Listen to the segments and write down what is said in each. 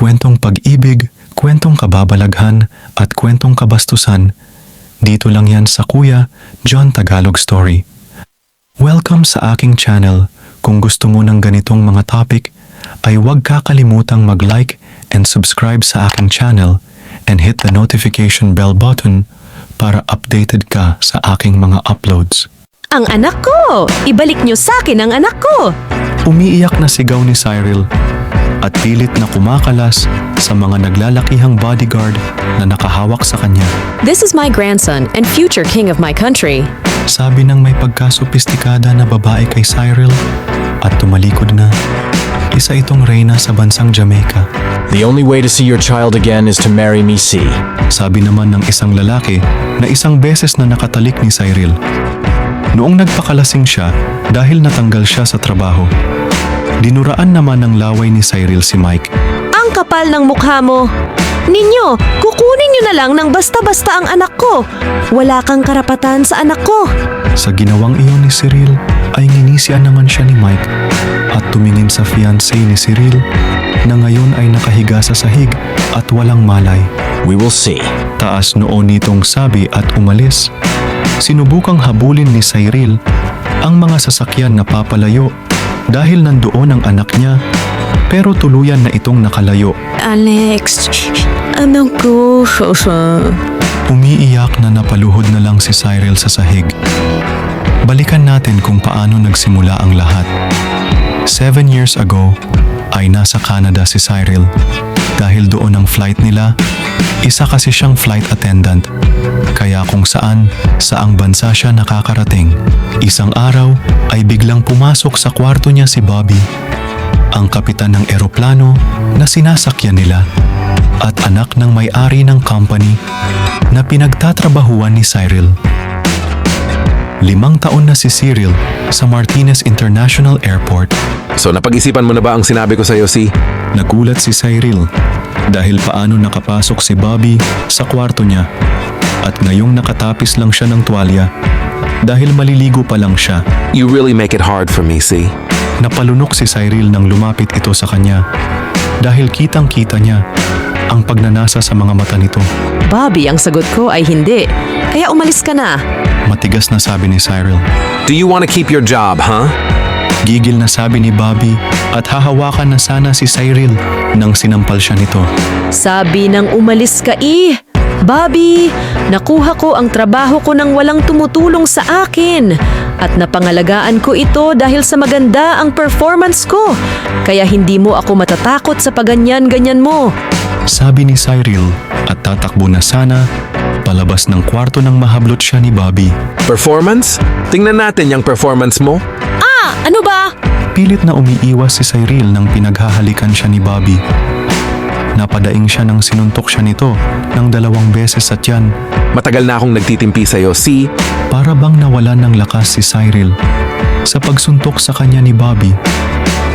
kwentong pag-ibig, kwentong kababalaghan, at kwentong kabastusan. Dito lang yan sa Kuya John Tagalog Story. Welcome sa aking channel. Kung gusto mo ng ganitong mga topic, ay huwag kakalimutang mag-like and subscribe sa aking channel and hit the notification bell button para updated ka sa aking mga uploads. Ang anak ko! Ibalik niyo sa akin ang anak ko! Umiiyak na sigaw ni Cyril at pilit na kumakalas sa mga naglalakihang bodyguard na nakahawak sa kanya. This is my grandson and future king of my country. Sabi ng may pagkasopistikada na babae kay Cyril at tumalikod na. Isa itong reyna sa bansang Jamaica. The only way to see your child again is to marry me, C. Sabi naman ng isang lalaki na isang beses na nakatalik ni Cyril. Noong nagpakalasing siya dahil natanggal siya sa trabaho. Dinuraan naman ng laway ni Cyril si Mike. Ang kapal ng mukha mo! Ninyo, kukunin niyo na lang ng basta-basta ang anak ko! Wala kang karapatan sa anak ko! Sa ginawang iyon ni Cyril ay nginisian naman siya ni Mike at tumingin sa fiancé ni Cyril na ngayon ay nakahiga sa sahig at walang malay. We will see. Taas noo nitong sabi at umalis. Sinubukang habulin ni Cyril ang mga sasakyan na papalayo dahil nandoon ang anak niya, pero tuluyan na itong nakalayo. Alex, anak ko, Umiiyak na napaluhod na lang si Cyril sa sahig. Balikan natin kung paano nagsimula ang lahat. 7 years ago ay nasa Canada si Cyril. Dahil doon ang flight nila, isa kasi siyang flight attendant. Kaya kung saan, saang bansa siya nakakarating. Isang araw ay biglang pumasok sa kwarto niya si Bobby, ang kapitan ng eroplano na sinasakyan nila at anak ng may-ari ng company na pinagtatrabahuan ni Cyril. 5 taon na si Cyril sa Martinez International Airport. So napag-isipan mo na ba ang sinabi ko sa'yo, C? Nagulat si Cyril dahil paano nakapasok si Bobby sa kwarto niya at ngayong nakatapis lang siya ng tuwalya dahil maliligo pa lang siya. You really make it hard for me, C. Napalunok si Cyril nang lumapit ito sa kanya dahil kitang-kita niya ang pagnanasa sa mga mata nito. Bobby, ang sagot ko ay hindi. Kaya umalis ka na. Matigas na sabi ni Cyril. Do you want to keep your job, huh? Gigil na sabi ni Bobby at hahawakan na sana si Cyril nang sinampal siya nito. Sabi nang umalis ka Bobby, nakuha ko ang trabaho ko nang walang tumutulong sa akin. At napangalagaan ko ito dahil sa maganda ang performance ko. Kaya hindi mo ako matatakot sa paganyan-ganyan mo. Sabi ni Cyril at tatakbo na sana palabas ng kwarto nang mahablot siya ni Bobby. Performance? Tingnan natin yung performance mo. Ano ba? Pilit na umiiwas si Cyril nang pinaghahalikan siya ni Bobby. Napadaing siya nang sinuntok siya nito ng 2 beses sa tiyan. Matagal na akong nagtitimpi sa'yo, C. Para bang nawalan ng lakas si Cyril sa pagsuntok sa kanya ni Bobby.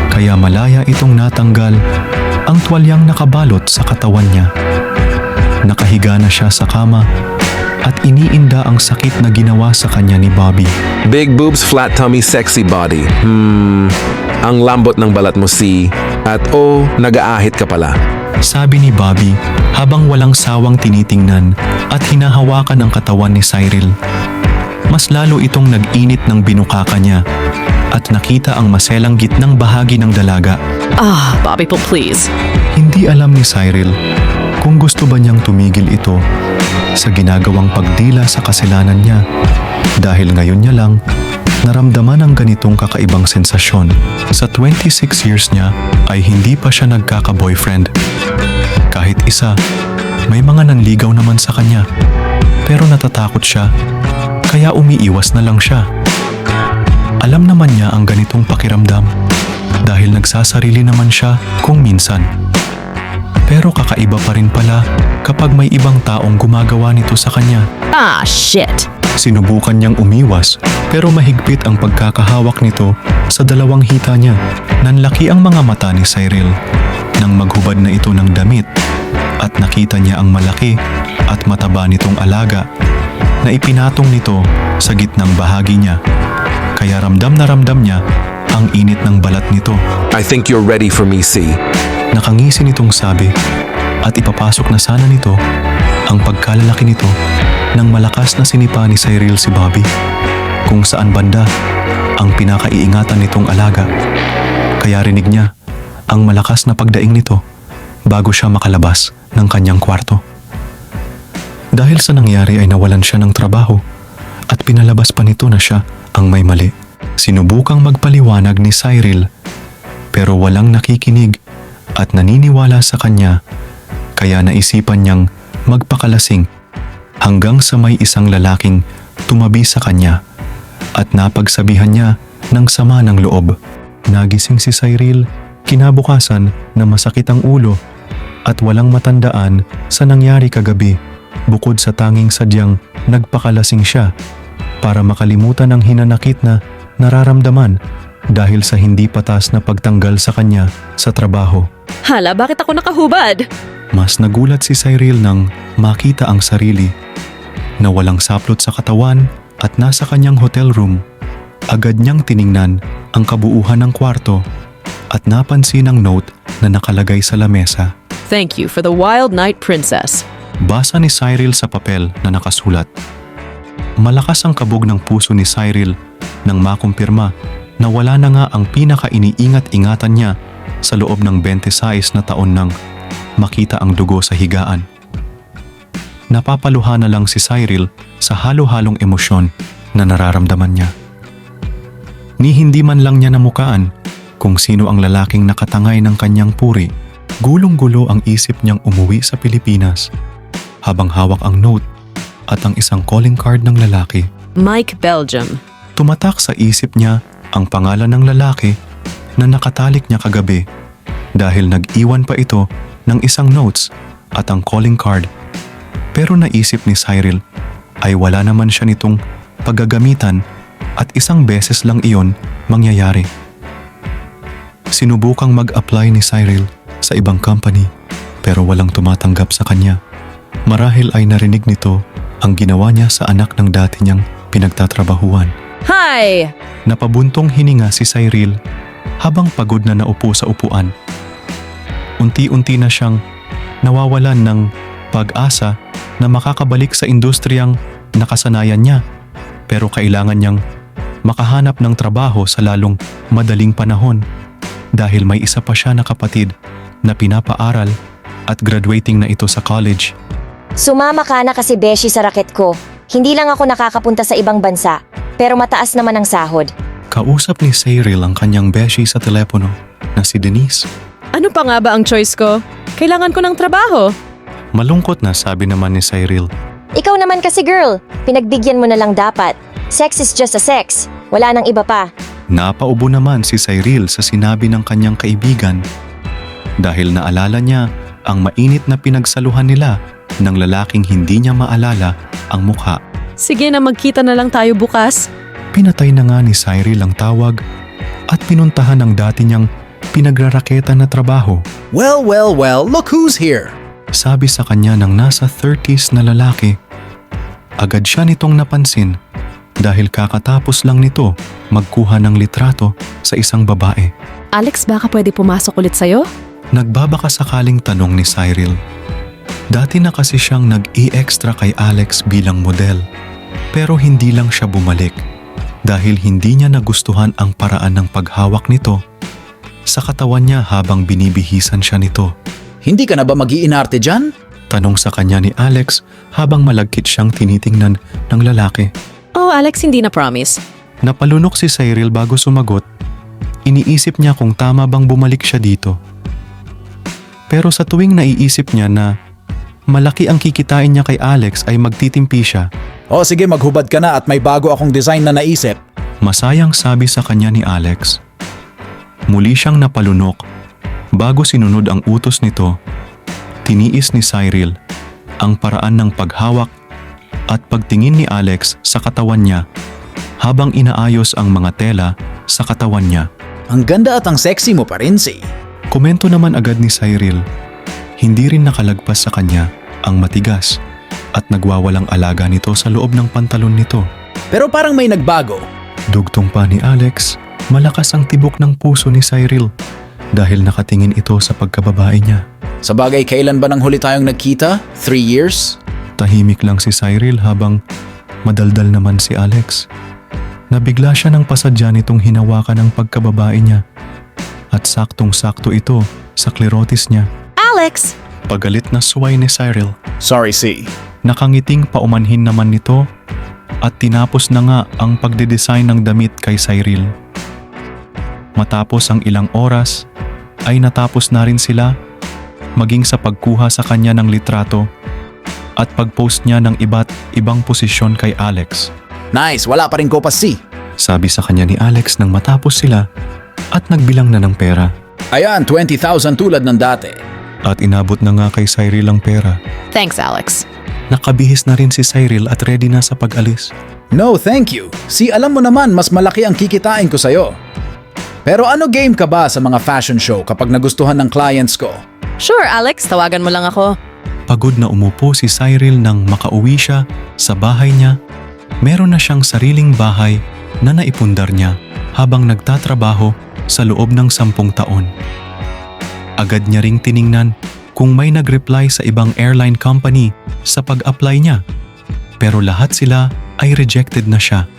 Kaya malaya itong natanggal ang tuwalyang nakabalot sa katawan niya. Nakahiga na siya sa kama at iniinda ang sakit na ginawa sa kanya ni Bobby. Big boobs, flat tummy, sexy body. Ang lambot ng balat mo, C. At nag-aahit ka pala. Sabi ni Bobby habang walang sawang tinitingnan at hinahawakan ang katawan ni Cyril. Mas lalo itong nag-init ng binukaka niya at nakita ang maselang gitnang bahagi ng dalaga. Bobby, please. Hindi alam ni Cyril kung gusto ba niyang tumigil ito sa ginagawang pagdila sa kasalanan niya dahil ngayon niya lang naramdaman ang ganitong kakaibang sensasyon. Sa 26 years niya ay hindi pa siya nagkaka-boyfriend. Kahit isa, may mga nanligaw naman sa kanya. Pero natatakot siya, kaya umiiwas na lang siya. Alam naman niya ang ganitong pakiramdam dahil nagsasarili naman siya kung minsan. Pero kakaiba pa rin pala kapag may ibang taong gumagawa nito sa kanya. Shit. Sinubukan niyang umiwas pero mahigpit ang pagkakahawak nito sa 2 hita niya. Nanlaki ang mga mata ni Cyril nang maghubad na ito ng damit at nakita niya ang malaki at mataba nitong alaga na ipinatong nito sa gitnang bahagi niya. Kaya ramdam na ramdam niya ang init ng balat nito. I think you're ready for me, C. Nakangisi nitong sabi at ipapasok na sana nito ang pagkalalaki nito nang malakas na sinipa ni Cyril si Bobby kung saan banda ang pinakaiingatan nitong alaga. Kaya rinig niya ang malakas na pagdaing nito bago siya makalabas ng kanyang kwarto. Dahil sa nangyari ay nawalan siya ng trabaho at pinalabas pa nito na siya ang may mali. Sinubukang magpaliwanag ni Cyril pero walang nakikinig at naniniwala sa kanya kaya naisipan niyang magpakalasing hanggang sa may isang lalaking tumabi sa kanya at napagsabihan niya ng sama ng loob. Nagising si Cyril kinabukasan na masakit ang ulo at walang matandaan sa nangyari kagabi bukod sa tanging sadyang nagpakalasing siya para makalimutan ang hinanakit na nararamdaman dahil sa hindi patas na pagtanggal sa kanya sa trabaho. Hala, bakit ako nakahubad? Mas nagulat si Cyril nang makita ang sarili na walang saplot sa katawan at nasa kanyang hotel room. Agad niyang tiningnan ang kabuuhan ng kwarto at napansin ang note na nakalagay sa lamesa. Thank you for the Wild Night Princess. Basa ni Cyril sa papel na nakasulat. Malakas ang kabog ng puso ni Cyril nang makumpirma na wala na nga ang pinaka-iniingat-ingatan niya sa loob ng 26 na taon nang makita ang dugo sa higaan. Napapaluha na lang si Cyril sa halo-halong emosyon na nararamdaman niya. Ni hindi man lang niya namukaan kung sino ang lalaking nakatangay ng kanyang puri. Gulong-gulo ang isip niyang umuwi sa Pilipinas habang hawak ang note at ang isang calling card ng lalaki. Mike Belgium. Tumatak sa isip niya ang pangalan ng lalaki na nakatalik niya kagabi dahil nag-iwan pa ito ng isang notes at ang calling card. Pero naisip ni Cyril ay wala naman siya nitong paggagamitan at isang beses lang iyon mangyayari. Sinubukang mag-apply ni Cyril sa ibang company pero walang tumatanggap sa kanya. Marahil ay narinig nito ang ginawa niya sa anak ng dati niyang pinagtatrabahuan. Hi! Napabuntong hininga si Cyril habang pagod na naupo sa upuan. Unti-unti na siyang nawawalan ng pag-asa na makakabalik sa industriyang nakasanayan niya pero kailangan niyang makahanap ng trabaho sa lalong madaling panahon dahil may isa pa siya na kapatid na pinapaaral at graduating na ito sa college. Sumama ka na kasi beshi sa raket ko. Hindi lang ako nakakapunta sa ibang bansa, pero mataas naman ang sahod. Kausap ni Cyril ang kanyang beshi sa telepono na si Denise. Ano pa nga ba ang choice ko? Kailangan ko ng trabaho. Malungkot na sabi naman ni Cyril. Ikaw naman kasi girl, pinagbigyan mo na lang dapat. Sex is just a sex. Wala nang iba pa. Napaubo naman si Cyril sa sinabi ng kanyang kaibigan dahil naalala niya ang mainit na pinagsaluhan nila ng lalaking hindi niya maalala ang mukha. Sige na, magkita na lang tayo bukas. Pinatay na nga ni Cyril ang tawag at pinuntahan ang dati niyang pinagraraketa na trabaho. Well, look who's here. Sabi sa kanya ng nasa 30s na lalaki. Agad siya nitong napansin dahil kakatapos lang nito magkuha ng litrato sa isang babae. Alex, baka pwede pumasok ulit sa'yo? Nagbabaka sakaling tanong ni Cyril. Dati na kasi siyang nag-i-extra kay Alex bilang model. Pero hindi lang siya bumalik dahil hindi niya nagustuhan ang paraan ng paghawak nito sa katawan niya habang binibihisan siya nito. Hindi ka na ba mag-iinarte dyan? Tanong sa kanya ni Alex habang malagkit siyang tinitingnan ng lalaki. Oh, Alex, hindi na promise. Napalunok si Cyril bago sumagot. Iniisip niya kung tama bang bumalik siya dito. Pero sa tuwing naiisip niya na malaki ang kikitain niya kay Alex ay magtitimpi siya. O sige, maghubad ka na at may bago akong design na naisip. Masayang sabi sa kanya ni Alex. Muli siyang napalunok. Bago sinunod ang utos nito, tiniis ni Cyril ang paraan ng paghawak at pagtingin ni Alex sa katawan niya habang inaayos ang mga tela sa katawan niya. Ang ganda at ang sexy mo pa rin, si. Komento naman agad ni Cyril. Hindi rin nakalagpas sa kanya ang matigas at nagwawalang alaga nito sa loob ng pantalon nito. Pero parang may nagbago. Dugtong pa ni Alex, malakas ang tibok ng puso ni Cyril dahil nakatingin ito sa pagkababae niya. Sa bagay, kailan ba nang huli tayong nagkita? 3 years? Tahimik lang si Cyril habang madaldal naman si Alex. Nabigla siya ng pasadya nitong hinawakan ng pagkababae niya. At saktong-sakto ito sa klerotis niya. Alex! Pagalit na suway ni Cyril. Sorry, C. Nakangiting paumanhin naman nito at tinapos na nga ang pagdedesign ng damit kay Cyril. Matapos ang ilang oras, ay natapos na rin sila maging sa pagkuha sa kanya ng litrato at pag-post niya ng iba't ibang posisyon kay Alex. Nice, wala pa rin ko pa, C. Sabi sa kanya ni Alex nang matapos sila at nagbilang na ng pera. Ayan, 20,000 tulad ng dati. At inabot na nga kay Cyril ang pera. Thanks, Alex. Nakabihis na rin si Cyril at ready na sa pag-alis. No, thank you. C, alam mo naman, mas malaki ang kikitain ko sa'yo. Pero ano game ka ba sa mga fashion show kapag nagustuhan ng clients ko? Sure, Alex. Tawagan mo lang ako. Pagod na umupo si Cyril nang makauwi siya sa bahay niya. Meron na siyang sariling bahay na naipundar niya habang nagtatrabaho sa loob ng 10 taon. Agad niya ring tiningnan kung may nag-reply sa ibang airline company sa pag-apply niya. Pero lahat sila ay rejected na siya.